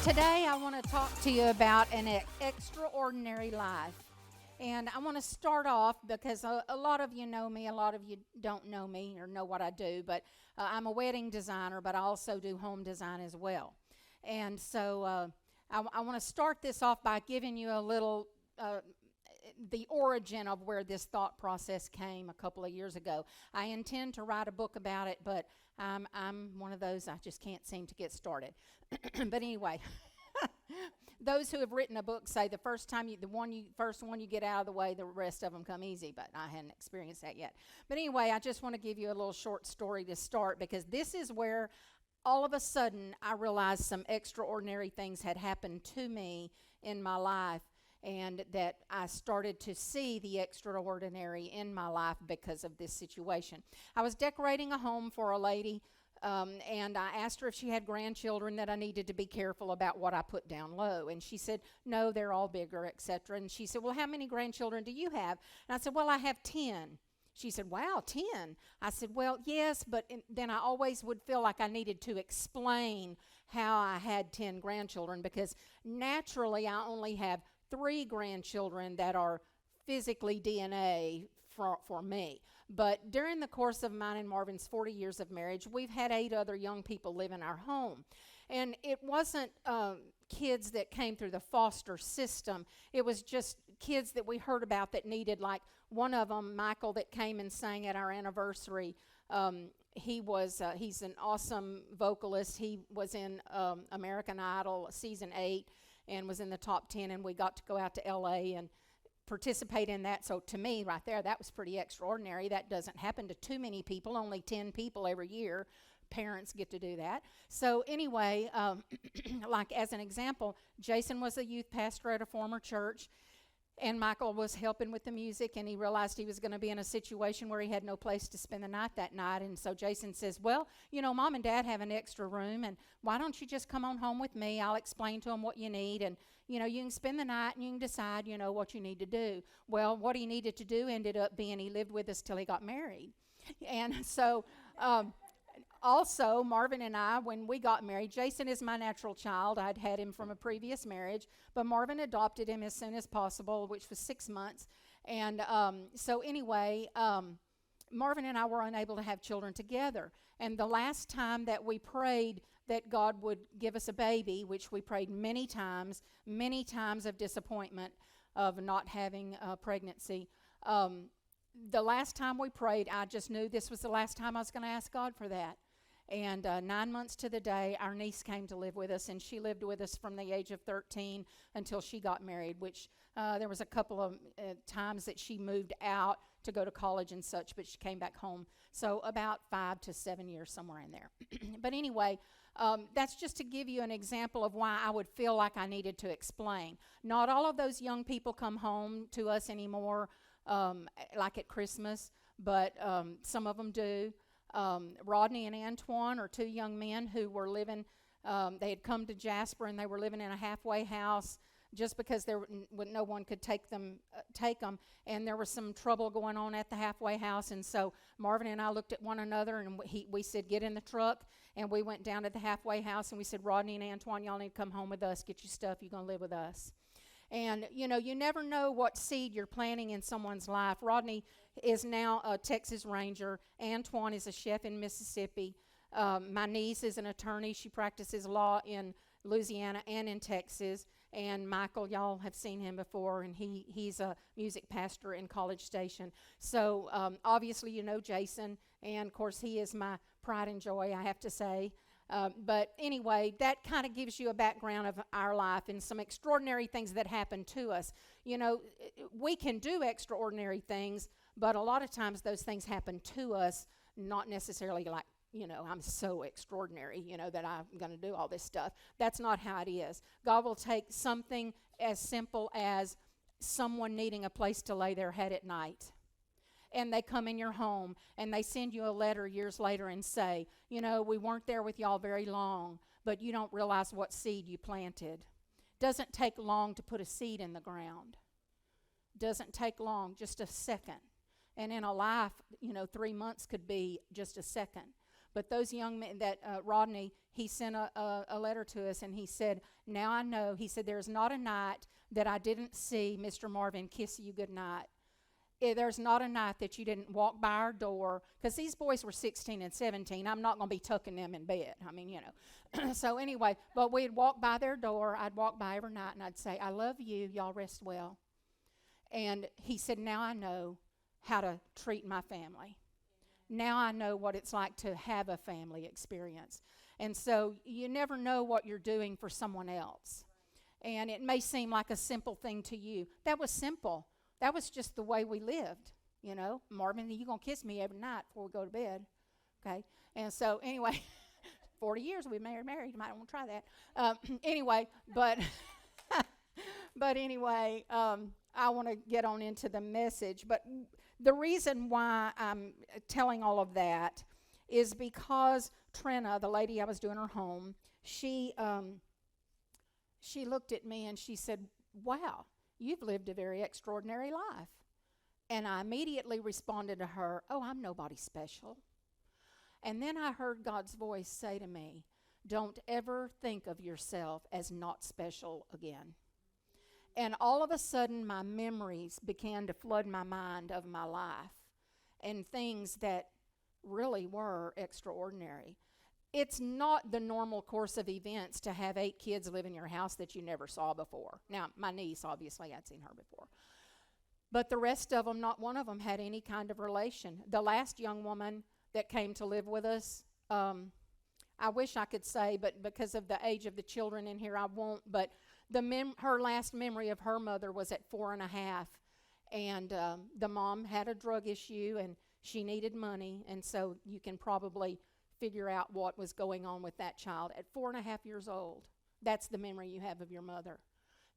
Today, I want to talk to you about an extraordinary life. And I want to start off because a lot of you know me, a lot of you don't know me or know what I do, but I'm a wedding designer, but I also do home design as well. And so I want to start this off by giving you a little the origin of where this thought process came a couple of years ago. I intend to write a book about it, but I'm one of those I just can't seem to get started. But anyway, those who have written a book say the first one you get out of the way, the rest of them come easy. But I hadn't experienced that yet. But anyway, I just want to give you a little short story to start because this is where all of a sudden I realized some extraordinary things had happened to me in my life, and that I started to see the extraordinary in my life because of this situation. I was decorating a home for a lady, and I asked her if she had grandchildren that I needed to be careful about what I put down low. And she said, no, they're all bigger, etc. And she said, well, how many grandchildren do you have? And I said, well, I have 10. She said, wow, 10. I said, well, yes, but then I always would feel like I needed to explain how I had 10 grandchildren because naturally I only have 3 grandchildren that are physically DNA for me. But during the course of mine and Marvin's 40 years of marriage, we've had 8 other young people live in our home. And it wasn't kids that came through the foster system. It was just kids that we heard about that needed, like one of them, Michael, that came and sang at our anniversary. He's an awesome vocalist. He was in American Idol season 8 and was in the top 10, and we got to go out to LA and participate in that. So to me right there, that was pretty extraordinary. That doesn't happen to too many people, only 10 people every year. Parents get to do that. So anyway, like as an example, Jason was a youth pastor at a former church, and Michael was helping with the music, and he realized he was going to be in a situation where he had no place to spend the night that night. And so Jason says, well, Mom and Dad have an extra room, and why don't you just come on home with me? I'll explain to them what you need, and, you can spend the night, and you can decide, what you need to do. Well, what he needed to do ended up being he lived with us till he got married. And so also, Marvin and I, when we got married, Jason is my natural child. I'd had him from a previous marriage, but Marvin adopted him as soon as possible, which was 6 months. And so anyway, Marvin and I were unable to have children together. And the last time that we prayed that God would give us a baby, which we prayed many times of disappointment of not having a pregnancy, the last time we prayed, I just knew this was the last time I was going to ask God for that. And 9 months to the day, our niece came to live with us, and she lived with us from the age of 13 until she got married, which there was a couple of times that she moved out to go to college and such, but she came back home. So about 5 to 7 years, somewhere in there. But anyway, that's just to give you an example of why I would feel like I needed to explain. Not all of those young people come home to us anymore, like at Christmas, but some of them do. Rodney and Antoine are 2 young men who were living, they had come to Jasper and they were living in a halfway house just because no one could take them, and there was some trouble going on at the halfway house. And so Marvin and I looked at one another, and we said, get in the truck, and we went down to the halfway house, and we said, Rodney and Antoine, y'all need to come home with us, get your stuff, you're going to live with us. And, you never know what seed you're planting in someone's life. Rodney is now a Texas Ranger. Antoine is a chef in Mississippi. My niece is an attorney. She practices law in Louisiana and in Texas. And Michael, y'all have seen him before, and he's a music pastor in College Station. So obviously you know Jason, and of course he is my pride and joy, I have to say. But anyway, that kind of gives you a background of our life and some extraordinary things that happen to us. We can do extraordinary things, but a lot of times those things happen to us, not necessarily like, I'm so extraordinary, that I'm going to do all this stuff. That's not how it is. God will take something as simple as someone needing a place to lay their head at night, and they come in your home and they send you a letter years later and say, we weren't there with y'all very long, but you don't realize what seed you planted. Doesn't take long to put a seed in the ground. Doesn't take long, just a second. And in a life, 3 months could be just a second. But those young men, that Rodney, he sent a letter to us, and he said, now I know, he said, there's not a night that I didn't see Mr. Marvin kiss you goodnight. There's not a night that you didn't walk by our door, because these boys were 16 and 17. I'm not going to be tucking them in bed. I mean, you know. So anyway, but we'd walk by their door. I'd walk by every night, and I'd say, I love you. Y'all rest well. And he said, now I know how to treat my family. Now I know what it's like to have a family experience. And so you never know what you're doing for someone else. And it may seem like a simple thing to you. That was simple. That was just the way we lived, you know. Marvin, you're going to kiss me every night before we go to bed, okay? And so anyway, 40 years we've been married. You might want to try that. Anyway, but anyway, I want to get on into the message. But the reason why I'm telling all of that is because Trina, the lady I was doing her home, she looked at me and she said, wow, you've lived a very extraordinary life. And I immediately responded to her, oh, I'm nobody special. And then I heard God's voice say to me, don't ever think of yourself as not special again. And all of a sudden, my memories began to flood my mind of my life and things that really were extraordinary. It's not the normal course of events to have 8 kids live in your house that you never saw before. Now, my niece, obviously, I'd seen her before. But the rest of them, not one of them had any kind of relation. The last young woman that came to live with us, I wish I could say, but because of the age of the children in here, I won't. But her last memory of her mother was at 4.5. And the mom had a drug issue, and she needed money. And so you can probably figure out what was going on with that child at 4.5 years old. That's the memory you have of your mother.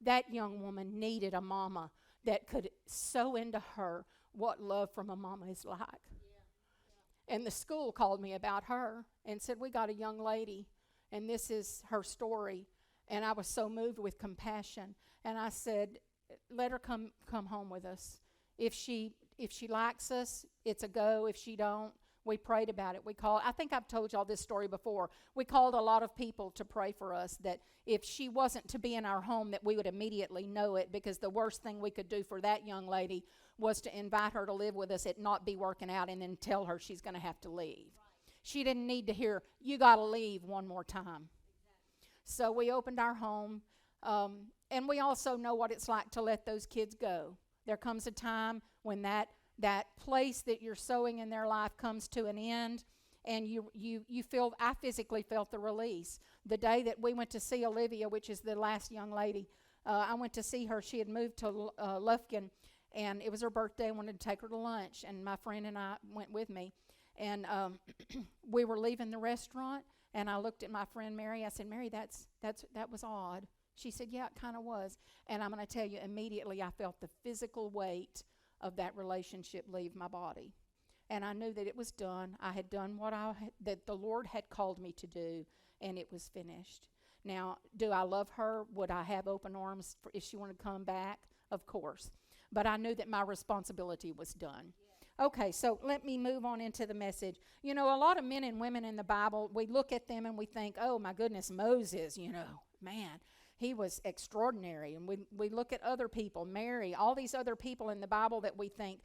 That young woman needed a mama that could sow into her what love from a mama is like. Yeah. And the school called me about her and said, we got a young lady, and this is her story. And I was so moved with compassion. And I said, let her come home with us. If she likes us, it's a go. If she don't, we prayed about it. I think I've told y'all this story before. We called a lot of people to pray for us, that if she wasn't to be in our home, that we would immediately know it, because the worst thing we could do for that young lady was to invite her to live with us, it not be working out, and then tell her she's going to have to leave. She didn't need to hear, you got to leave one more time. So we opened our home, and we also know what it's like to let those kids go. There comes a time when that place that you're sowing in their life comes to an end, and you feel, I physically felt the release. The day that we went to see Olivia, which is the last young lady, I went to see her. She had moved to Lufkin, and it was her birthday. I wanted to take her to lunch, and my friend and I went with me. And we were leaving the restaurant, and I looked at my friend Mary. I said, Mary, that was odd. She said, yeah, it kind of was. And I'm going to tell you, immediately I felt the physical weight of that relationship leave my body. And I knew that it was done. I had done what that the Lord had called me to do, and it was finished. Now, do I love her? Would I have open arms if she wanted to come back? Of course. But I knew that my responsibility was done. Yeah. Okay, so let me move on into the message. You know, a lot of men and women in the Bible, we look at them and we think, oh, my goodness, Moses, man, he was extraordinary. And we look at other people, Mary, all these other people in the Bible that we think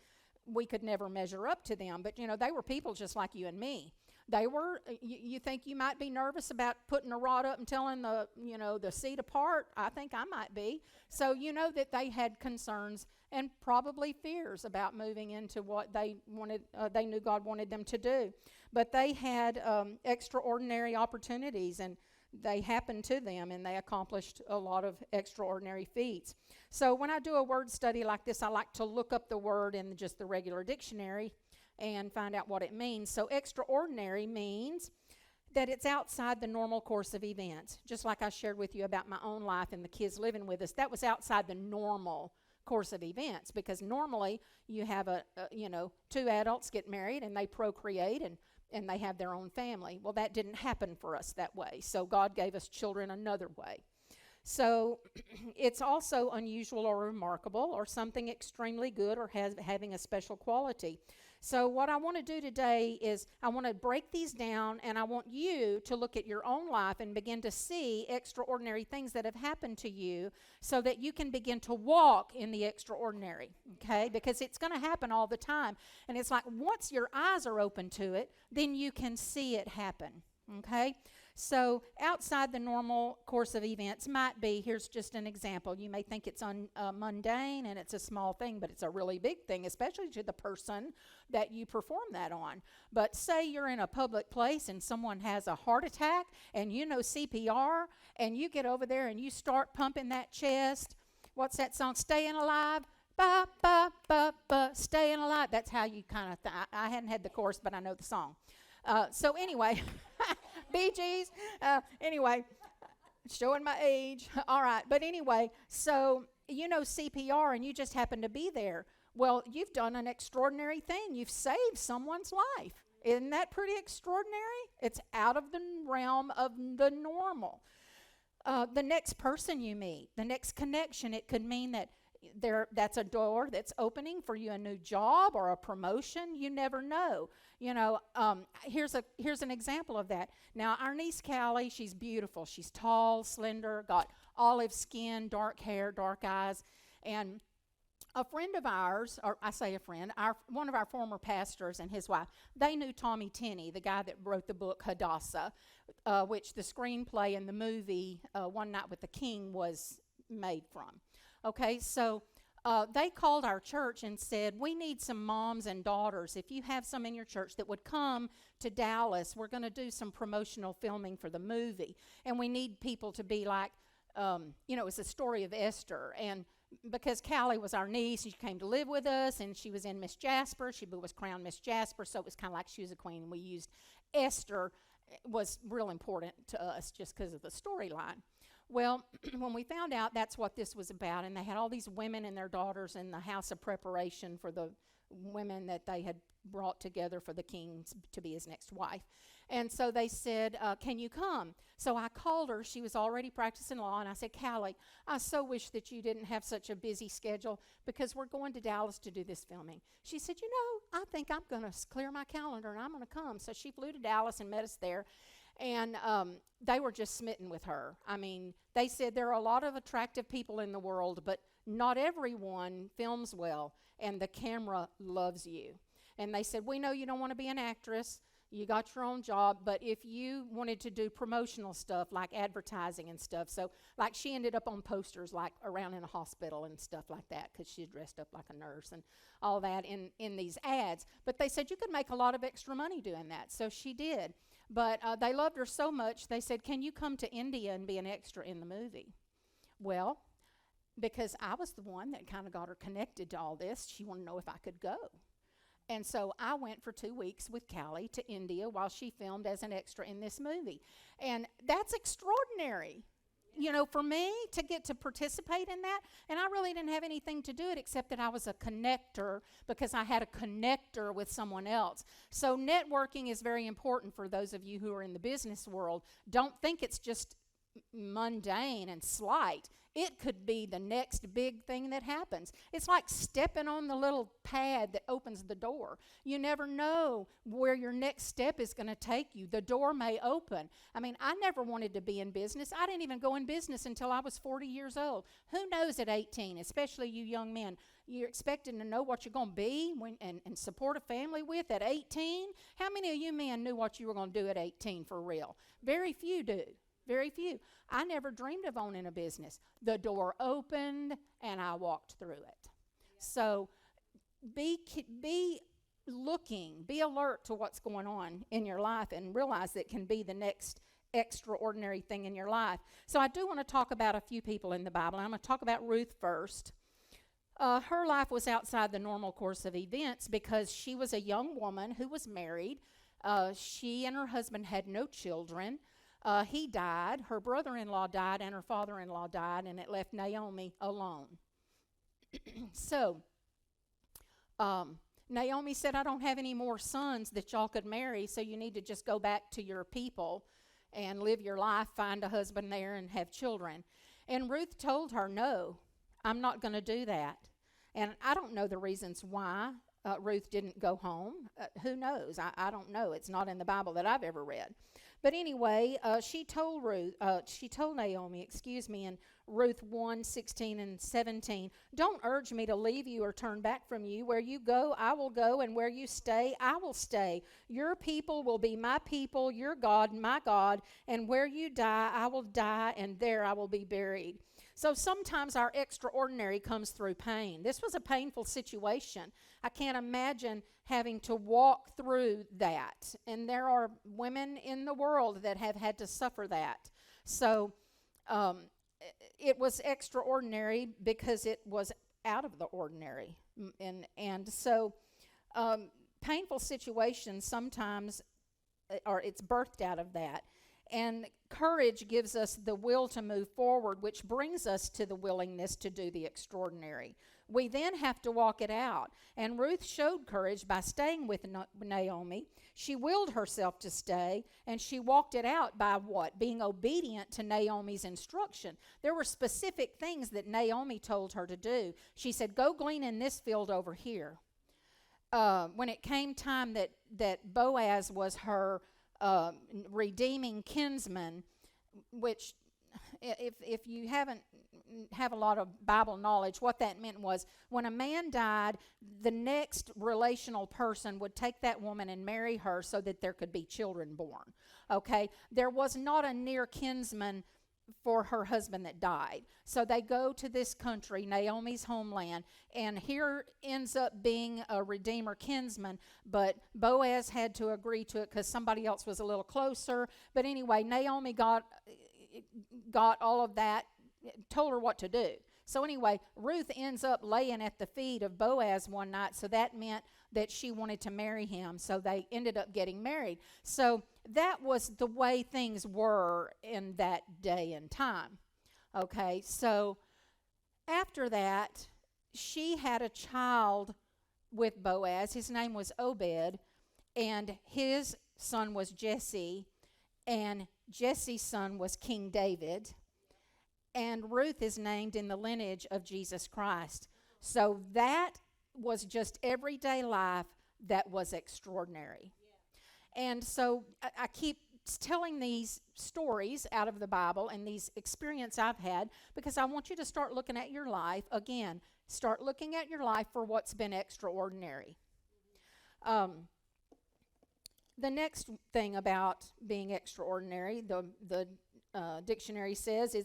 we could never measure up to them. But, they were people just like you and me. They were, you think you might be nervous about putting a rod up and telling the seed apart? I think I might be. So you know that they had concerns and probably fears about moving into what they wanted, they knew God wanted them to do. But they had extraordinary opportunities, and they happened to them, and they accomplished a lot of extraordinary feats. So when I do a word study like this, I like to look up the word in just the regular dictionary and find out what it means. So extraordinary means that it's outside the normal course of events. Just like I shared with you about my own life and the kids living with us, that was outside the normal course of events, because normally you have 2 adults get married and they procreate and they have their own family. Well, that didn't happen for us that way. So God gave us children another way. So it's also unusual or remarkable or something extremely good or having a special quality. So what I want to do today is I want to break these down, and I want you to look at your own life and begin to see extraordinary things that have happened to you so that you can begin to walk in the extraordinary, okay? Because it's going to happen all the time. And it's like once your eyes are open to it, then you can see it happen, okay? So outside the normal course of events might be, here's just an example. You may think it's mundane and it's a small thing, but it's a really big thing, especially to the person that you perform that on. But say you're in a public place and someone has a heart attack and you know CPR, and you get over there and you start pumping that chest. What's that song? Staying Alive? Ba, ba, ba, ba, staying alive. That's how you kind of, I hadn't had the chorus, but I know the song. So anyway, Bee Gees. Anyway, showing my age. All right. But anyway, so you know CPR and you just happen to be there. Well, you've done an extraordinary thing. You've saved someone's life. Isn't that pretty extraordinary? It's out of the realm of the normal. The next person you meet, the next connection, it could mean that that's a door that's opening for you, a new job or a promotion. You never know. You know, here's an example of that. Now, our niece Callie, she's beautiful. She's tall, slender, got olive skin, dark hair, dark eyes. And a friend of ours, or I say a friend, one of our former pastors and his wife, they knew Tommy Tenney, the guy that wrote the book Hadassah, which the screenplay and the movie One Night with the King was made from. Okay, so they called our church and said, we need some moms and daughters. If you have some in your church that would come to Dallas, we're going to do some promotional filming for the movie. And we need people to be like, it's a story of Esther. And because Callie was our niece, she came to live with us, and she was in Miss Jasper. She was crowned Miss Jasper, so it was kind of like she was a queen. And we used Esther. It was real important to us just because of the storyline. Well, when we found out that's what this was about, and they had all these women and their daughters in the house of preparation for the women that they had brought together for the king to be his next wife. And so they said, can you come? So I called her. She was already practicing law, and I said, Callie, I so wish that you didn't have such a busy schedule because we're going to Dallas to do this filming. She said, I think I'm going to clear my calendar, and I'm going to come. So she flew to Dallas and met us there. And they were just smitten with her. I mean, they said there are a lot of attractive people in the world, but not everyone films well, and the camera loves you. And they said, we know you don't want to be an actress. You got your own job, but if you wanted to do promotional stuff like advertising and stuff, so like she ended up on posters like around in a hospital and stuff like that because she dressed up like a nurse and all that in these ads. But they said you could make a lot of extra money doing that, so she did. But they loved her so much, they said, can you come to India and be an extra in the movie? Well, because I was the one that kind of got her connected to all this, she wanted to know if I could go. And so I went for 2 weeks with Callie to India while she filmed as an extra in this movie. And that's extraordinary, for me to get to participate in that. And I really didn't have anything to do it except that I was a connector because I had a connector with someone else. So networking is very important for those of you who are in the business world. Don't think it's just mundane and slight. It could be the next big thing that happens. It's like stepping on the little pad that opens the door. You never know where your next step is going to take you. The door may open. I mean, I never wanted to be in business. I didn't even go in business until I was 40 years old. Who knows at 18, especially you young men, you're expecting to know what you're going to be and support a family with at 18? How many of you men knew what you were going to do at 18 for real? Very few do. Very few. I never dreamed of owning a business. The door opened and I walked through it. Yeah. So be looking, be alert to what's going on in your life and realize it can be the next extraordinary thing in your life. So I do want to talk about a few people in the Bible. I'm going to talk about Ruth first. Her life was outside the normal course of events because she was a young woman who was married. She and her husband had no children. He died, her brother-in-law died, and her father-in-law died, and it left Naomi alone. So, Naomi said, I don't have any more sons that y'all could marry, so you need to just go back to your people and live your life, find a husband there, and have children. And Ruth told her, no, I'm not going to do that. And I don't know the reasons why Ruth didn't go home. Who knows? I don't know. It's not in the Bible that I've ever read. But anyway, she told Naomi, in Ruth 1:16 and 17, don't urge me to leave you or turn back from you. Where you go, I will go, and where you stay, I will stay. Your people will be my people, your God, my God, and where you die, I will die, and there I will be buried. So sometimes our extraordinary comes through pain. This was a painful situation. I can't imagine having to walk through that. And there are women in the world that have had to suffer that. So it was extraordinary because it was out of the ordinary. And so painful situations sometimes it's birthed out of that. And courage gives us the will to move forward, which brings us to the willingness to do the extraordinary. We then have to walk it out. And Ruth showed courage by staying with Naomi. She willed herself to stay, and she walked it out by what? Being obedient to Naomi's instruction. There were specific things that Naomi told her to do. She said, go glean in this field over here. When it came time that Boaz was her redeeming kinsman, which if you have a lot of Bible knowledge, what that meant was when a man died, the next relational person would take that woman and marry her so that there could be children born. Okay? There was not a near kinsman for her husband that died. So they go to this country, Naomi's homeland, and here ends up being a redeemer kinsman, but Boaz had to agree to it because somebody else was a little closer. But anyway, Naomi got all of that, told her what to do. So anyway, Ruth ends up laying at the feet of Boaz one night, so that meant that she wanted to marry him. So they ended up getting married. So that was the way things were in that day and time. Okay, so after that, she had a child with Boaz. His name was Obed, and his son was Jesse, and Jesse's son was King David. And Ruth is named in the lineage of Jesus Christ. So that was just everyday life that was extraordinary. And so I keep telling these stories out of the Bible and these experiences I've had because I want you to start looking at your life. Again, start looking at your life for what's been extraordinary. The next thing about being extraordinary, the dictionary says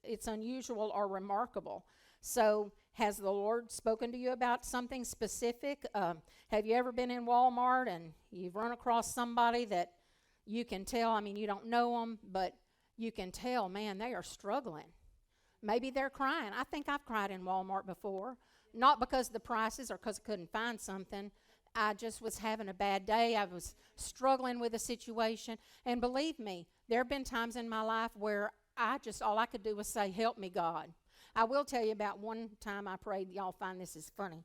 it's unusual or remarkable. So has the Lord spoken to you about something specific? Have you ever been in Walmart and you've run across somebody that you can tell, I mean, you don't know them, but you can tell, man, they are struggling. Maybe they're crying. I think I've cried in Walmart before, not because of the prices or because I couldn't find something. I just was having a bad day. I was struggling with a situation. And believe me, there have been times in my life where all I could do was say, help me, God. I will tell you about one time I prayed. Y'all find this is funny.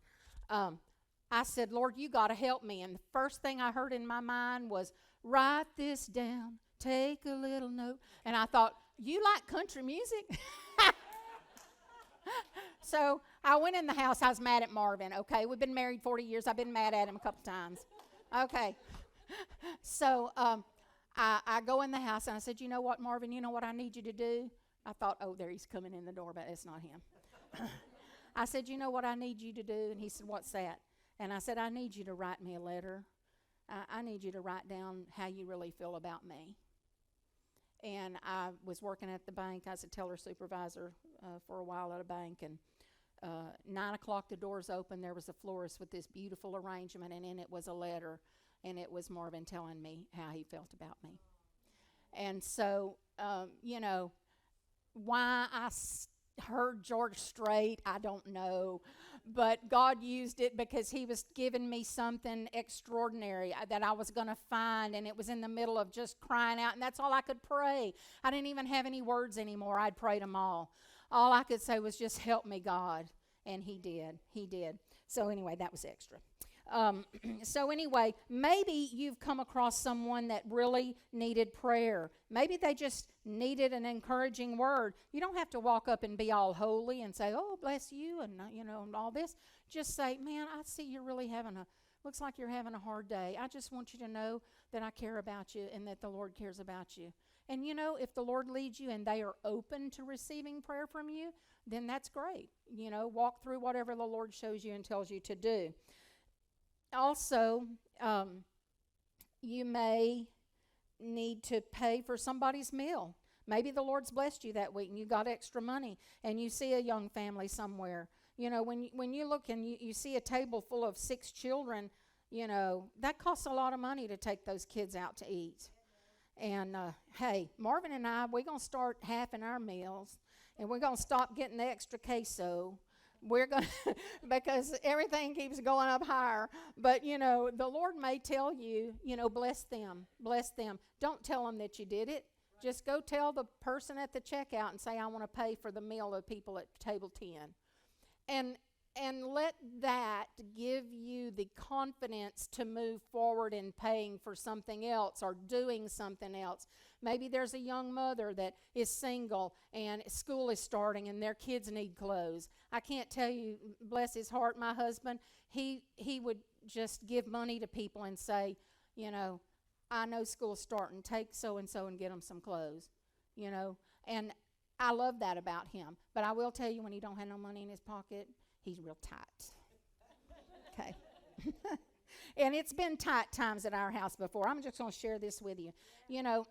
I said, Lord, you got to help me. And the first thing I heard in my mind was, write this down, take a little note. And I thought, you like country music? So I went in the house. I was mad at Marvin, okay? We've been married 40 years. I've been mad at him a couple times. Okay. So I go in the house, and I said, you know what, Marvin, you know what I need you to do? I thought, oh, there he's coming in the door, but it's not him. I said, you know what I need you to do? And he said, what's that? And I said, I need you to write me a letter. I need you to write down how you really feel about me. And I was working at the bank. I was a teller supervisor for a while at a bank. And 9 o'clock, the doors opened. There was a florist with this beautiful arrangement, and in it was a letter. And it was Marvin telling me how he felt about me. And so, why I heard George Strait, I don't know. But God used it because he was giving me something extraordinary that I was going to find. And it was in the middle of just crying out. And that's all I could pray. I didn't even have any words anymore. I'd prayed them all. All I could say was just help me, God. And he did. He did. So anyway, that was extra. So anyway, maybe you've come across someone that really needed prayer. Maybe they just needed an encouraging word. You don't have to walk up and be all holy and say, oh, bless you, and and all this. Just say, man, I see you're really having looks like you're having a hard day. I just want you to know that I care about you and that the Lord cares about you. And you know, if the Lord leads you and they are open to receiving prayer from you, then that's great. You know, walk through whatever the Lord shows you and tells you to do. Also, you may need to pay for somebody's meal. Maybe the Lord's blessed you that week and you got extra money and you see a young family somewhere. You know, when you look and you see a table full of 6 children, you know, that costs a lot of money to take those kids out to eat. And, hey, Marvin and I, we're going to start halving our meals, and we're going to stop getting the extra queso. We're going to, because everything keeps going up higher. But, you know, the Lord may tell you, you know, bless them, bless them. Don't tell them that you did it. Just go tell the person at the checkout and say, I want to pay for the meal of people at table 10. And let that give you the confidence to move forward in paying for something else or doing something else. Maybe there's a young mother that is single and school is starting and their kids need clothes. I can't tell you, bless his heart, my husband, he would just give money to people and say, you know, I know school's starting, take so-and-so and get them some clothes, you know. And I love that about him. But I will tell you, when he don't have no money in his pocket, he's real tight. Okay. And it's been tight times at our house before. I'm just going to share this with you. You know,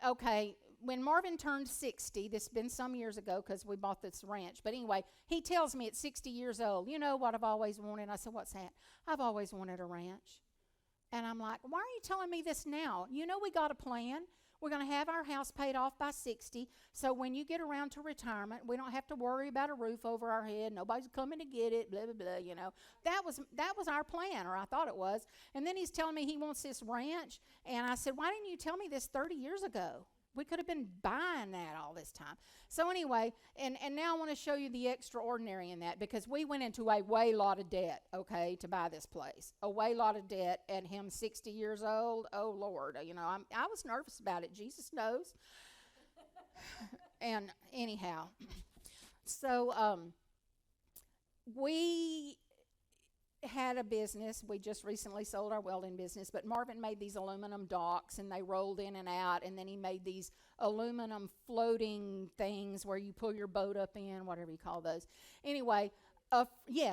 okay, when Marvin turned 60, this has been some years ago because we bought this ranch. But anyway, he tells me at 60 years old, you know what I've always wanted? I said, what's that? I've always wanted a ranch. And I'm like, why are you telling me this now? You know we got a plan. We're going to have our house paid off by 60, so when you get around to retirement, we don't have to worry about a roof over our head. Nobody's coming to get it, blah, blah, blah, you know. That was our plan, or I thought it was. And then he's telling me he wants this ranch, and I said, why didn't you tell me this 30 years ago? We could have been buying that all this time. So anyway, and now I want to show you the extraordinary in that, because we went into a way lot of debt, okay, to buy this place. A way lot of debt, and him 60 years old. Oh, Lord, you know, I was nervous about it. Jesus knows. And anyhow, so we had a business. We just recently sold our welding business, but Marvin made these aluminum docks, and they rolled in and out, and then he made these aluminum floating things where you pull your boat up in, whatever you call those. Anyway,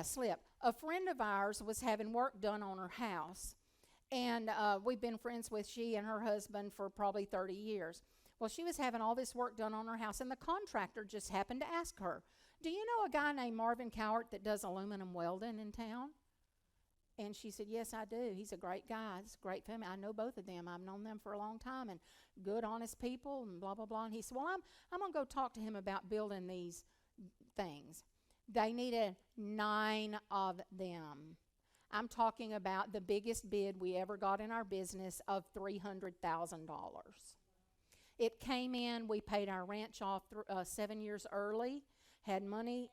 slip. A friend of ours was having work done on her house, and we've been friends with she and her husband for probably 30 years. Well, she was having all this work done on her house, and the contractor just happened to ask her, do you know a guy named Marvin Cowart that does aluminum welding in town? And she said, yes, I do. He's a great guy. It's a great family. I know both of them. I've known them for a long time, and good, honest people, and blah, blah, blah. And he said, well, I'm going to go talk to him about building these things. They needed 9 of them. I'm talking about the biggest bid we ever got in our business of $300,000. It came in. We paid our ranch off 7 years early. Had money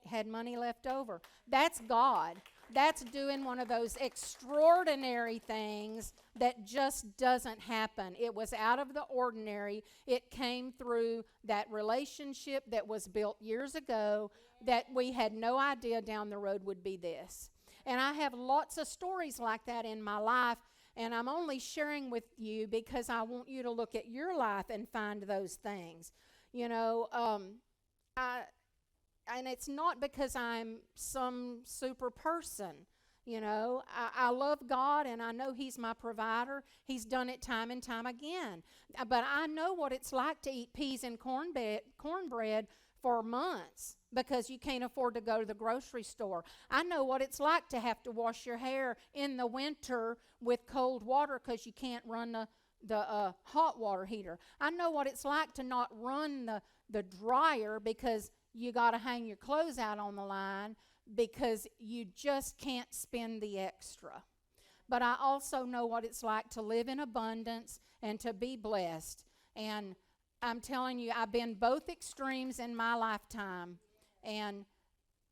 left over. That's God. That's doing one of those extraordinary things that just doesn't happen. It was out of the ordinary. It came through that relationship that was built years ago that we had no idea down the road would be this. And I have lots of stories like that in my life, and I'm only sharing with you because I want you to look at your life and find those things. You know, and it's not because I'm some super person, you know. I love God, and I know He's my provider. He's done it time and time again. But I know what it's like to eat peas and cornbread for months because you can't afford to go to the grocery store. I know what it's like to have to wash your hair in the winter with cold water because you can't run the hot water heater. I know what it's like to not run the dryer because you got to hang your clothes out on the line because you just can't spend the extra. But I also know what it's like to live in abundance and to be blessed. And I'm telling you, I've been both extremes in my lifetime. And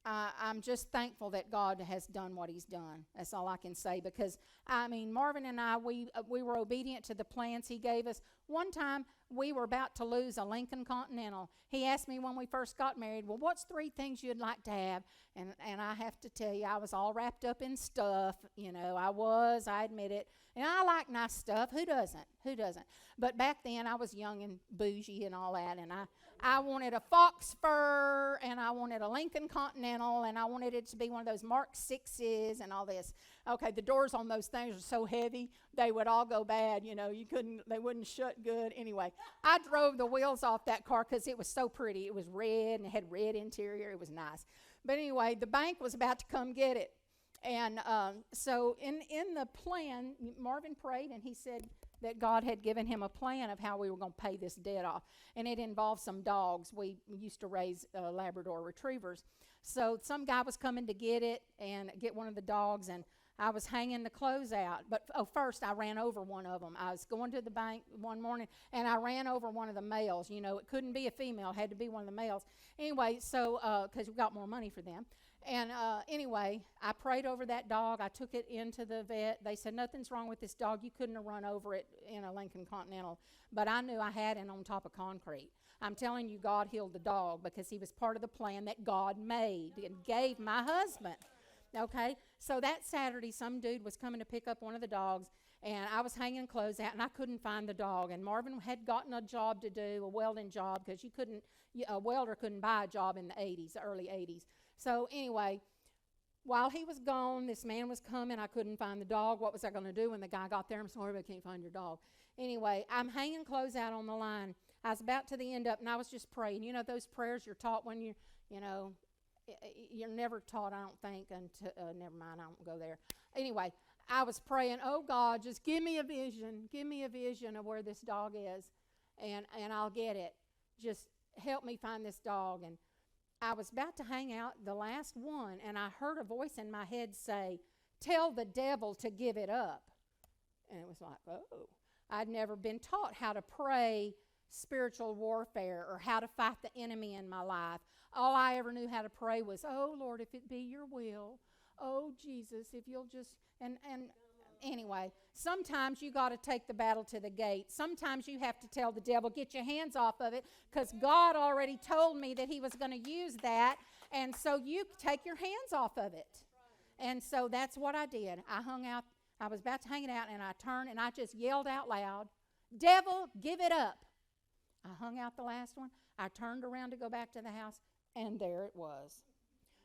I'm just thankful that God has done what He's done. That's all I can say, because, I mean, Marvin and I, we were obedient to the plans He gave us. One time, we were about to lose a Lincoln Continental. He asked me when we first got married, well, what's 3 things you'd like to have? And I have to tell you, I was all wrapped up in stuff. I admit it. And I like nice stuff. Who doesn't? Who doesn't? But back then, I was young and bougie and all that, and I wanted a fox fur, and I wanted a Lincoln Continental, and I wanted it to be one of those Mark 6s and all this. Okay, the doors on those things are so heavy, they would all go bad. They wouldn't shut good. Anyway, I drove the wheels off that car because it was so pretty. It was red, and it had red interior. It was nice. But anyway, the bank was about to come get it. And so in the plan, Marvin prayed, and he said that God had given him a plan of how we were going to pay this debt off. And it involved some dogs. We used to raise Labrador retrievers. So some guy was coming to get it and get one of the dogs, and I was hanging the clothes out. But first I ran over one of them. I was going to the bank one morning, and I ran over one of the males. It couldn't be a female. It had to be one of the males. Anyway, so because we got more money for them. And anyway, I prayed over that dog. I took it into the vet. They said, nothing's wrong with this dog. You couldn't have run over it in a Lincoln Continental. But I knew I had it on top of concrete. I'm telling you, God healed the dog because he was part of the plan that God made and gave my husband. Okay? So that Saturday, some dude was coming to pick up one of the dogs, and I was hanging clothes out, and I couldn't find the dog. And Marvin had gotten a job to do, a welding job, because a welder couldn't buy a job in the 80s, the early 80s. So anyway, while he was gone, this man was coming. I couldn't find the dog. What was I going to do when the guy got there? I'm sorry, but I can't find your dog. Anyway, I'm hanging clothes out on the line. I was about to the end up, and I was just praying. Those prayers you're taught when you're never taught, I don't think, until, never mind, I won't go there. Anyway, I was praying, oh God, just give me a vision. Give me a vision of where this dog is, and I'll get it. Just help me find this dog. And I was about to hang out the last one, and I heard a voice in my head say, tell the devil to give it up. And it was like, oh. I'd never been taught how to pray spiritual warfare or how to fight the enemy in my life. All I ever knew how to pray was, oh, Lord, if it be your will. Oh, Jesus, if you'll just, and anyway, sometimes you got to take the battle to the gate. Sometimes you have to tell the devil, get your hands off of it, because God already told me that he was going to use that, and so you take your hands off of it. And so that's what I did. I was about to hang it out, and I turned, and I just yelled out loud, devil, give it up. I hung out the last one. I turned around to go back to the house, and there it was.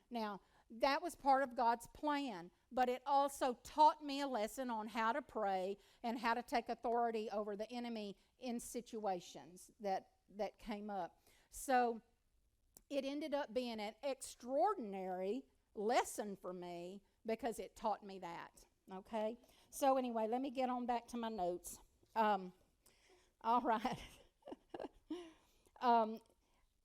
Now, that was part of God's plan, but it also taught me a lesson on how to pray and how to take authority over the enemy in situations that came up. So it ended up being an extraordinary lesson for me because it taught me that, okay? So anyway, let me get on back to my notes. All right.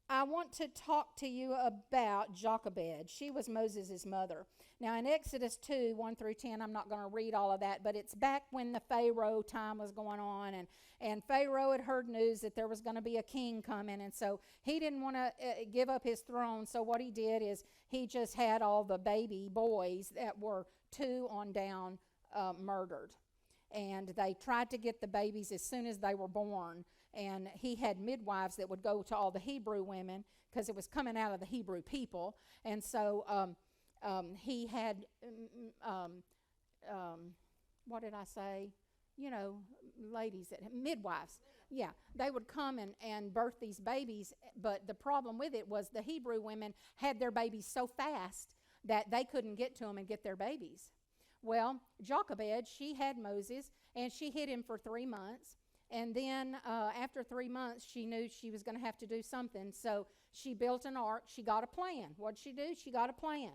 I want to talk to you about Jochebed. She was Moses' mother. Now, in Exodus 2, 1 through 10, I'm not going to read all of that, but it's back when the Pharaoh time was going on, and Pharaoh had heard news that there was going to be a king coming, and so he didn't want to give up his throne, so what he did is he just had all the baby boys that were 2 on down murdered. And they tried to get the babies as soon as they were born. And he had midwives that would go to all the Hebrew women because it was coming out of the Hebrew people. And so he had, what did I say? Ladies, midwives. Yeah, they would come and birth these babies. But the problem with it was the Hebrew women had their babies so fast that they couldn't get to them and get their babies. Well, Jochebed, she had Moses, and she hid him for 3 months. And then after 3 months, she knew she was going to have to do something. So she built an ark. She got a plan. What did she do? She got a plan.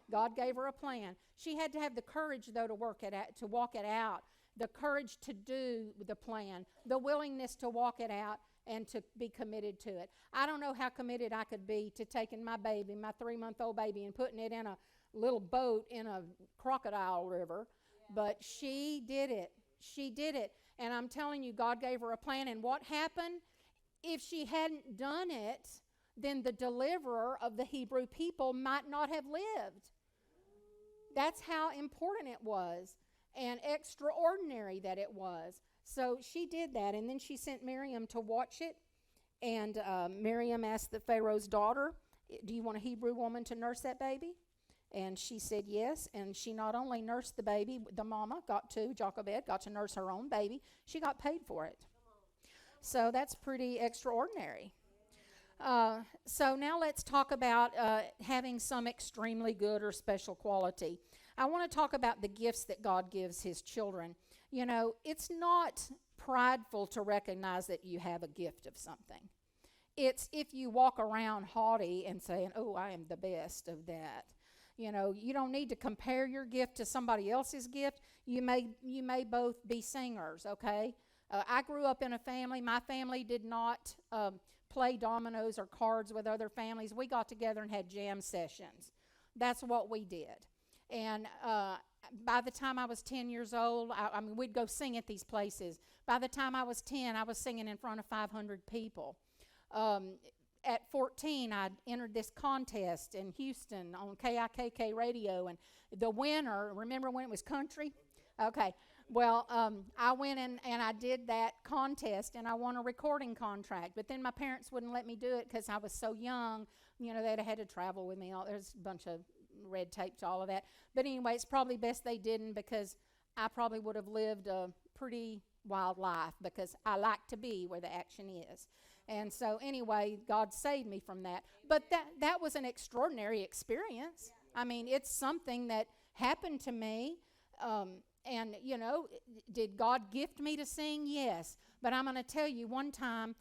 God gave her a plan. She had to have the courage, though, to walk it out. The courage to do the plan. The willingness to walk it out and to be committed to it. I don't know how committed I could be to taking my baby, my 3-month-old baby, and putting it in a little boat in a crocodile river, but she did it. She did it. And I'm telling you, God gave her a plan. And what happened? If she hadn't done it, then the deliverer of the Hebrew people might not have lived. That's how important it was and extraordinary that it was. So she did that, and then she sent Miriam to watch it. And Miriam asked the Pharaoh's daughter, do you want a Hebrew woman to nurse that baby? And she said yes. And she not only nursed the baby, the mama Jochebed got to nurse her own baby. She got paid for it. So that's pretty extraordinary. So now let's talk about having some extremely good or special quality. I want to talk about the gifts that God gives his children. You know, it's not prideful to recognize that you have a gift of something. It's if you walk around haughty and saying, oh, I am the best of that. You know, you don't need to compare your gift to somebody else's gift. You may both be singers, okay? I grew up in a family. My family did not play dominoes or cards with other families. We got together and had jam sessions. That's what we did. And by the time I was 10 years old, I mean, we'd go sing at these places. By the time I was 10, I was singing in front of 500 people. At 14, I entered this contest in Houston on KIKK radio, and the winner, remember when it was country? Okay. Well, I went and I did that contest, and I won a recording contract. But then my parents wouldn't let me do it because I was so young. You know, they'd had to travel with me. There's a bunch of red tape to all of that. But anyway, it's probably best they didn't, because I probably would have lived a pretty wild life, because I like to be where the action is. And so anyway, God saved me from that. But that was an extraordinary experience. I mean, it's something that happened to me. And, you know, did God gift me to sing? Yes. But I'm going to tell you, one time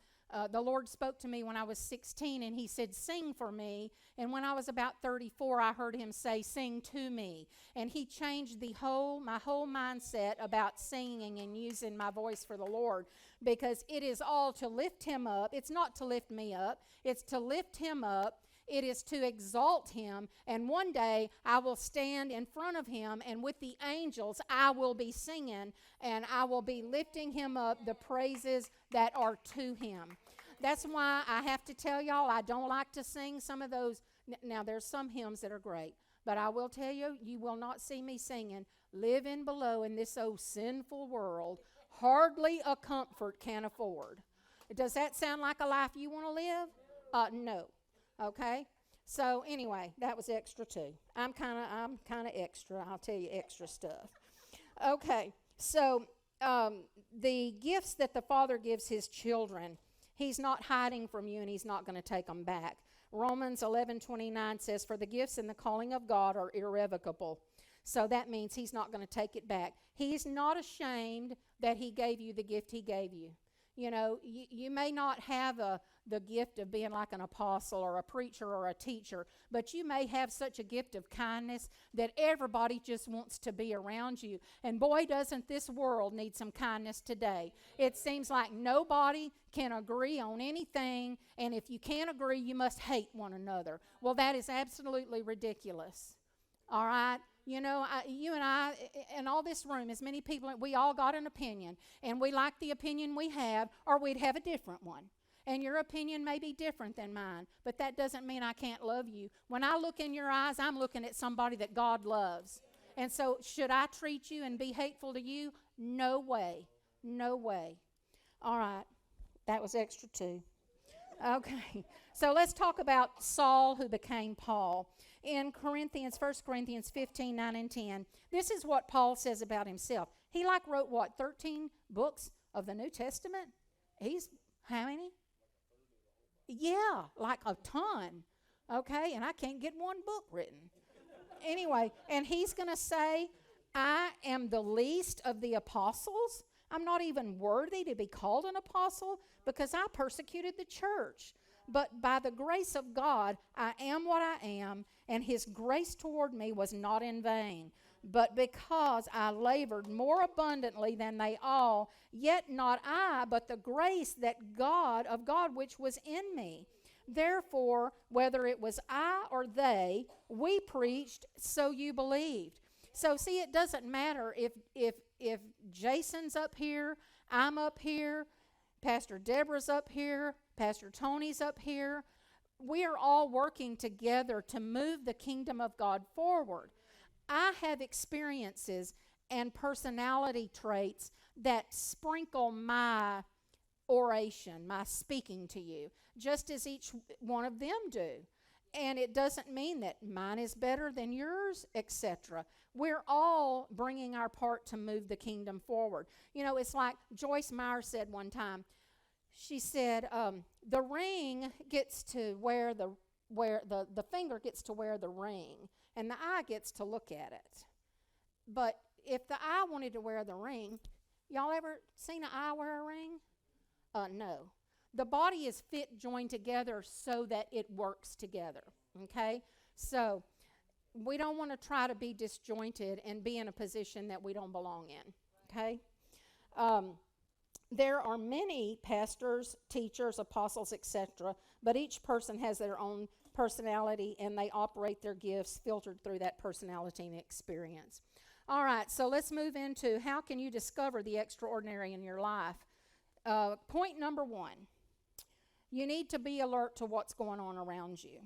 the Lord spoke to me when I was 16, and he said, sing for me. And when I was about 34, I heard him say, sing to me. And he changed my whole mindset about singing and using my voice for the Lord, because it is all to lift him up. It's not to lift me up. It's to lift him up. It is to exalt him. And one day I will stand in front of him, and with the angels I will be singing, and I will be lifting him up, the praises that are to him. That's why I have to tell y'all, I don't like to sing some of those. Now, there's some hymns that are great, but I will tell you, you will not see me singing, living below in this old sinful world, hardly a comfort can afford. Does that sound like a life you want to live? No. Okay? So anyway, that was extra too. I'm kind of extra. I'll tell you extra stuff. Okay. So the gifts that the Father gives his children, he's not hiding from you, and he's not going to take them back. Romans 11:29 says, for the gifts and the calling of God are irrevocable. So that means he's not going to take it back. He's not ashamed that he gave you the gift he gave you. You know, you may not have the gift of being like an apostle or a preacher or a teacher, but you may have such a gift of kindness that everybody just wants to be around you. And boy, doesn't this world need some kindness today. It seems like nobody can agree on anything, and if you can't agree, you must hate one another. Well, that is absolutely ridiculous. All right? You know, you and I, in all this room, as many people, we all got an opinion, and we like the opinion we have, or we'd have a different one. And your opinion may be different than mine, but that doesn't mean I can't love you. When I look in your eyes, I'm looking at somebody that God loves. And so should I treat you and be hateful to you? No way. No way. All right. That was extra too. Okay. So let's talk about Saul, who became Paul. In 1 Corinthians 15, 9 and 10, this is what Paul says about himself. He wrote, 13 books of the New Testament? He's, how many? Yeah, like a ton. Okay, and I can't get one book written. Anyway, and he's going to say, I am the least of the apostles. I'm not even worthy to be called an apostle because I persecuted the church. But by the grace of God, I am what I am, and his grace toward me was not in vain. But because I labored more abundantly than they all, yet not I, but the grace of God which was in me. Therefore, whether it was I or they, we preached, so you believed. So see, it doesn't matter if Jason's up here, I'm up here, Pastor Deborah's up here, Pastor Tony's up here. We are all working together to move the kingdom of God forward. I have experiences and personality traits that sprinkle my oration, my speaking to you, just as each one of them do. And it doesn't mean that mine is better than yours, etc. We're all bringing our part to move the kingdom forward. You know, it's like Joyce Meyer said one time. She said, the ring gets to the finger gets to wear the ring, and the eye gets to look at it. But if the eye wanted to wear the ring, y'all ever seen an eye wear a ring? No. The body is fit, joined together so that it works together, okay? So we don't want to try to be disjointed and be in a position that we don't belong in, okay? There are many pastors, teachers, apostles, etc., but each person has their own personality, and they operate their gifts filtered through that personality and experience. All right, so let's move into how can you discover the extraordinary in your life. Point number 1, you need to be alert to what's going on around you.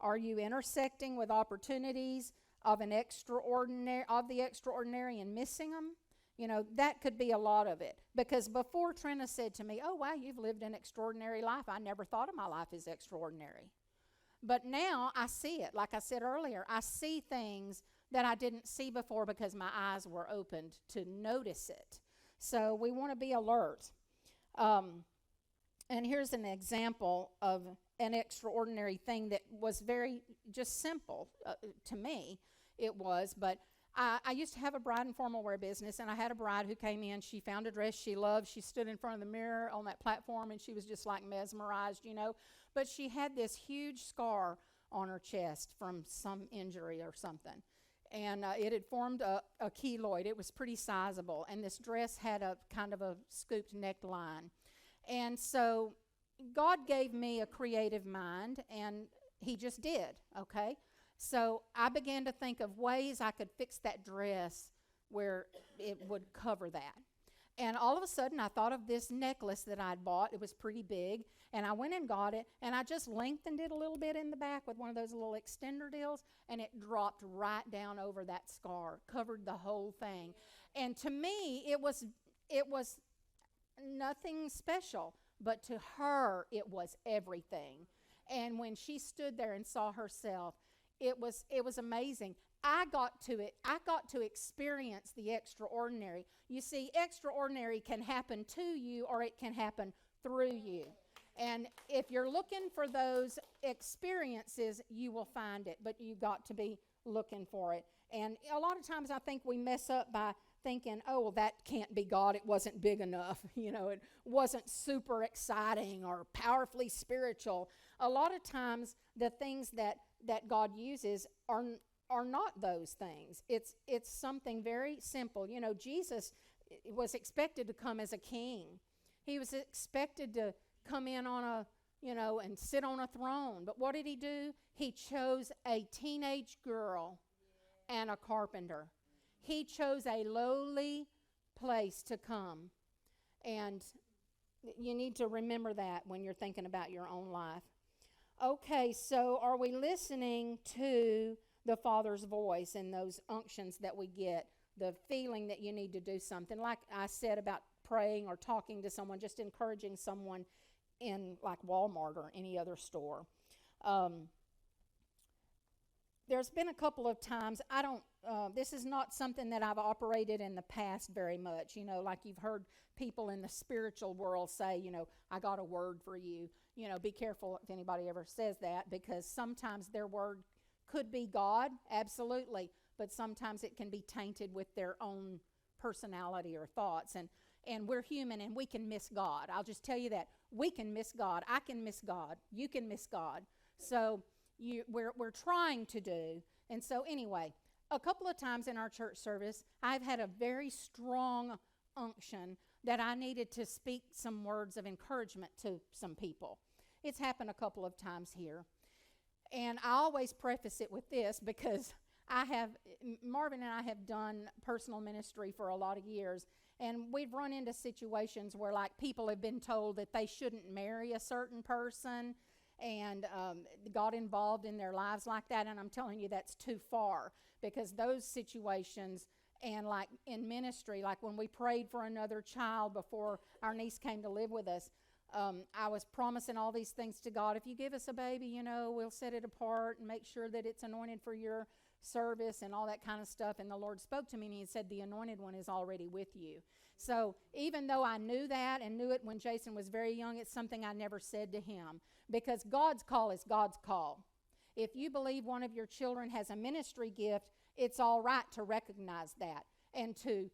Are you intersecting with opportunities of the extraordinary and missing them? You know, that could be a lot of it. Because before Trina said to me, oh, wow, you've lived an extraordinary life. I never thought of my life as extraordinary. But now I see it. Like I said earlier, I see things that I didn't see before because my eyes were opened to notice it. So we want to be alert. And here's an example of an extraordinary thing that was very just simple to me. It was, but I used to have a bride and formal wear business, and I had a bride who came in. She found a dress she loved. She stood in front of the mirror on that platform, and she was just like mesmerized, you know. But she had this huge scar on her chest from some injury or something. And it had formed a keloid. It was pretty sizable. And this dress had a kind of a scooped neckline. And so God gave me a creative mind, and he just did, okay? So I began to think of ways I could fix that dress where it would cover that. And all of a sudden, I thought of this necklace that I'd bought. It was pretty big, and I went and got it, and I just lengthened it a little bit in the back with one of those little extender deals, and it dropped right down over that scar, covered the whole thing. And to me, it was nothing special, but to her, it was everything. And when she stood there and saw herself, it was amazing. I got to experience the extraordinary. You see, extraordinary can happen to you, or it can happen through you. And if you're looking for those experiences, you will find it, but you've got to be looking for it. And a lot of times I think we mess up by thinking, oh, well, that can't be God. It wasn't big enough. You know, it wasn't super exciting or powerfully spiritual. A lot of times the things that God uses are not those things. It's something very simple. You know, Jesus was expected to come as a king. He was expected to come in on and sit on a throne. But what did he do? He chose a teenage girl and a carpenter. He chose a lowly place to come. And you need to remember that when you're thinking about your own life. Okay, so are we listening to the Father's voice and those unctions that we get, the feeling that you need to do something? Like I said about praying or talking to someone, just encouraging someone in like Walmart or any other store. There's been a couple of times, this is not something that I've operated in the past very much. You know, like you've heard people in the spiritual world say, you know, I got a word for you. You know, be careful if anybody ever says that, because sometimes their word could be God, absolutely, but sometimes it can be tainted with their own personality or thoughts. And we're human, and we can miss God. I'll just tell you that. We can miss God. I can miss God. You can miss God. So we're trying to do. And so anyway, a couple of times in our church service, I've had a very strong unction that I needed to speak some words of encouragement to some people. It's happened a couple of times here. And I always preface it with this, because Marvin and I have done personal ministry for a lot of years, and we've run into situations where like people have been told that they shouldn't marry a certain person, and got involved in their lives like that. And I'm telling you, that's too far, because those situations And like in ministry, like when we prayed for another child before our niece came to live with us, I was promising all these things to God. If you give us a baby, you know, we'll set it apart and make sure that it's anointed for your service and all that kind of stuff. And the Lord spoke to me and he said, the anointed one is already with you. So even though I knew that and knew it when Jason was very young, it's something I never said to him, because God's call is God's call. If you believe one of your children has a ministry gift, it's all right to recognize that and to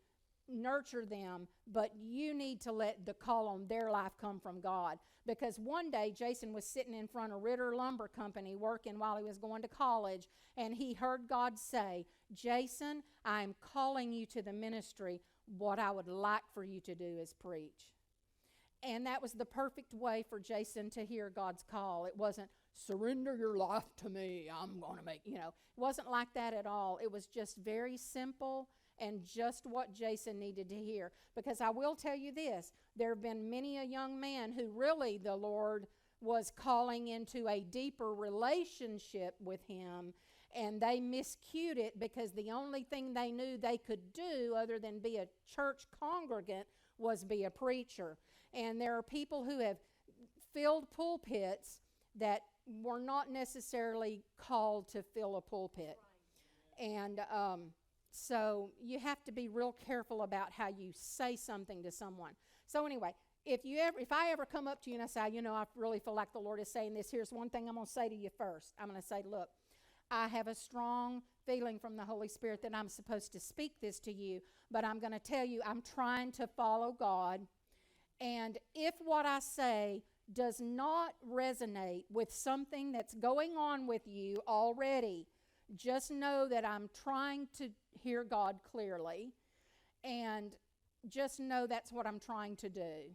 nurture them, but you need to let the call on their life come from God. Because one day Jason was sitting in front of Ritter Lumber Company working while he was going to college, and he heard God say, Jason, I'm calling you to the ministry. What I would like for you to do is preach. And that was the perfect way for Jason to hear God's call. It wasn't, surrender your life to me, I'm going to make, it wasn't like that at all. It was just very simple and just what Jason needed to hear. Because I will tell you this, there have been many a young man who really the Lord was calling into a deeper relationship with him, and they miscued it because the only thing they knew they could do other than be a church congregant was be a preacher. And there are people who have filled pulpits that were not necessarily called to fill a pulpit. Right. And so you have to be real careful about how you say something to someone. So anyway, if I ever come up to you and I say, I really feel like the Lord is saying this, here's one thing I'm going to say to you first. I'm going to say, look, I have a strong feeling from the Holy Spirit that I'm supposed to speak this to you, but I'm going to tell you I'm trying to follow God. And if what I say does not resonate with something that's going on with you already, just know that I'm trying to hear God clearly, and just know that's what I'm trying to do.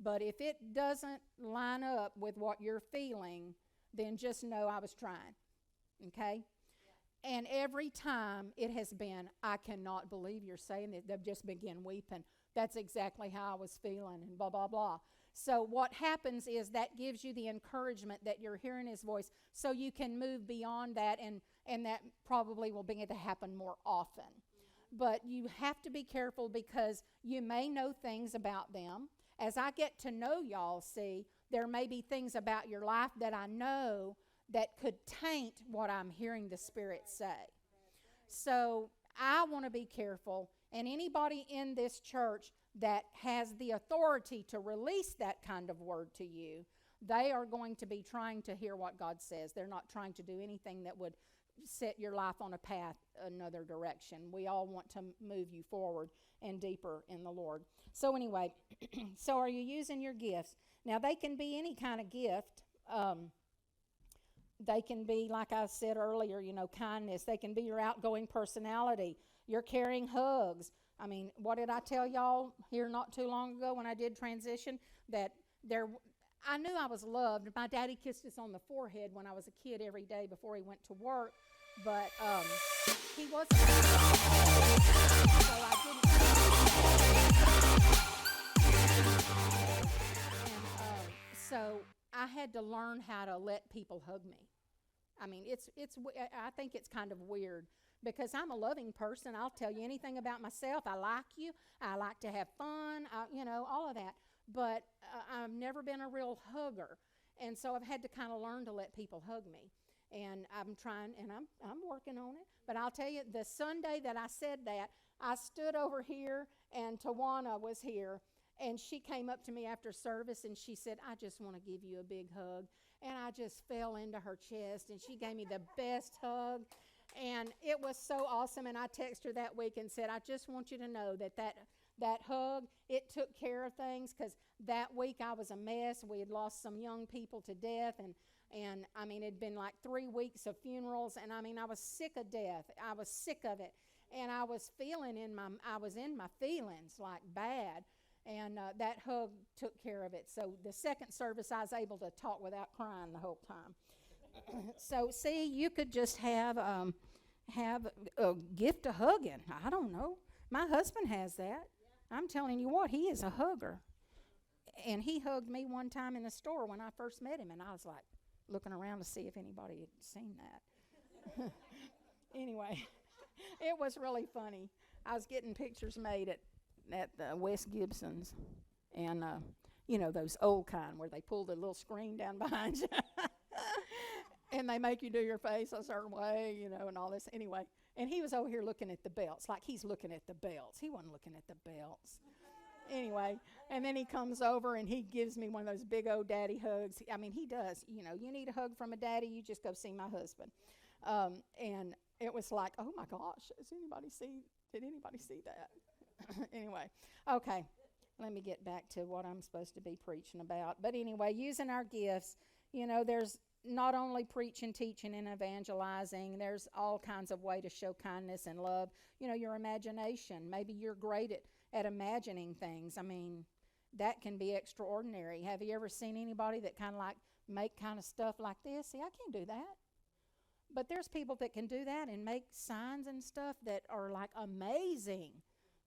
But if it doesn't line up with what you're feeling, then just know I was trying. Okay? Yeah. And every time it has been, I cannot believe you're saying that. They've just begun weeping. That's exactly how I was feeling, and blah, blah, blah. So what happens is that gives you the encouragement that you're hearing his voice, so you can move beyond that, and that probably will begin to happen more often. Mm-hmm. But you have to be careful, because you may know things about them. As I get to know y'all, see, there may be things about your life that I know that could taint what I'm hearing the Spirit say. So I want to be careful, and anybody in this church that has the authority to release that kind of word to you, they are going to be trying to hear what God says. They're not trying to do anything that would set your life on a path another direction. We all want to move you forward and deeper in the Lord. So anyway, so are you using your gifts? Now, they can be any kind of gift. They can be, like I said earlier, kindness. They can be your outgoing personality, your caring hugs. I mean, what did I tell y'all here not too long ago when I did transition? That I knew I was loved. My daddy kissed us on the forehead when I was a kid every day before he went to work, but he wasn't. So I didn't. And so I had to learn how to let people hug me. I mean, I think it's kind of weird, because I'm a loving person. I'll tell you anything about myself. I like you. I like to have fun, all of that. But I've never been a real hugger. And so I've had to kind of learn to let people hug me. And I'm trying, and I'm working on it. But I'll tell you, the Sunday that I said that, I stood over here, and Tawana was here. And she came up to me after service, and she said, I just want to give you a big hug. And I just fell into her chest, and she gave me the best hug. And it was so awesome. And I texted her that week and said, I just want you to know that hug, it took care of things, because that week I was a mess. We had lost some young people to death, and I mean, it'd been like 3 weeks of funerals, and I mean, I was sick of death. I was sick of it, and I was in my feelings, like bad, and that hug took care of it. So the second service, I was able to talk without crying the whole time. So see, you could just have a gift of hugging. I don't know. My husband has that. I'm telling you what, he is a hugger. And he hugged me one time in the store when I first met him, and I was like looking around to see if anybody had seen that. Anyway, it was really funny. I was getting pictures made at the West Gibson's, and those old kind where they pull the little screen down behind you, and they make you do your face a certain way, and all this. Anyway, and he was over here looking at the belts, like he's looking at the belts. He wasn't looking at the belts. Anyway, and then he comes over and he gives me one of those big old daddy hugs. I mean, he does. You need a hug from a daddy, you just go see my husband. And it was like, oh my gosh, did anybody see that? Anyway, okay, let me get back to what I'm supposed to be preaching about. But anyway, using our gifts, there's not only preaching, teaching, and evangelizing, there's all kinds of way to show kindness and love. Your imagination. Maybe you're great at imagining things. I mean, that can be extraordinary. Have you ever seen anybody that kind of like make kind of stuff like this? See, I can't do that. But there's people that can do that and make signs and stuff that are like amazing.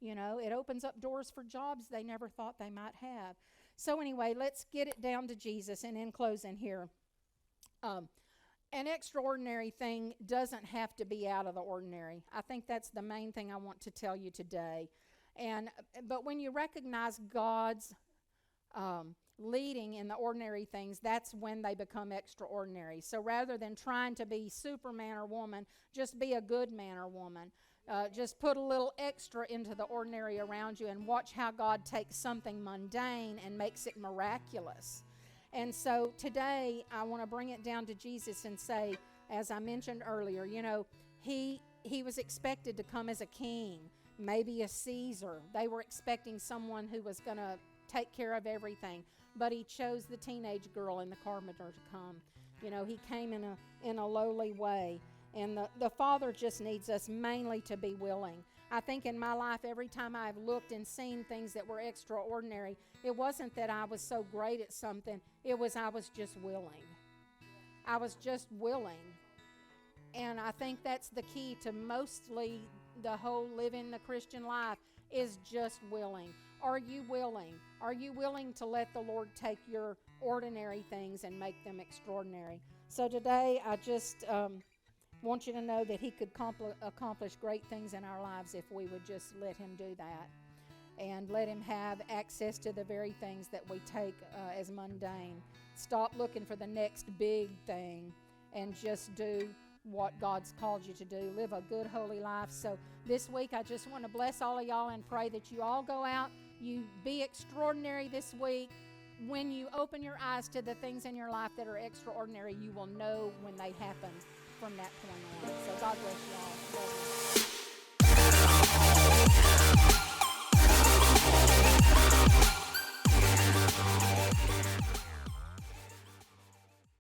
It opens up doors for jobs they never thought they might have. So anyway, let's get it down to Jesus. And in closing here, an extraordinary thing doesn't have to be out of the ordinary. I think that's the main thing I want to tell you today. But when you recognize God's leading in the ordinary things, that's when they become extraordinary. So rather than trying to be Superman or woman, just be a good man or woman. Just put a little extra into the ordinary around you and watch how God takes something mundane and makes it miraculous. And so today I want to bring it down to Jesus and say, as I mentioned earlier, he was expected to come as a king, maybe a Caesar. They were expecting someone who was going to take care of everything, but he chose the teenage girl and the carpenter to come. He came in a lowly way, and the Father just needs us mainly to be willing. I think in my life, every time I've looked and seen things that were extraordinary, it wasn't that I was so great at something, it was I was just willing. I was just willing. And I think that's the key to mostly the whole living the Christian life is just willing. Are you willing? Are you willing to let the Lord take your ordinary things and make them extraordinary? So today I just want you to know that he could accomplish great things in our lives if we would just let him do that and let him have access to the very things that we take as mundane. Stop looking for the next big thing and just do what God's called you to do. Live a good, holy life. So this week, I just want to bless all of y'all and pray that you all go out, you be extraordinary this week. When you open your eyes to the things in your life that are extraordinary, you will know when they happened from that point on. So God bless you all. Love you.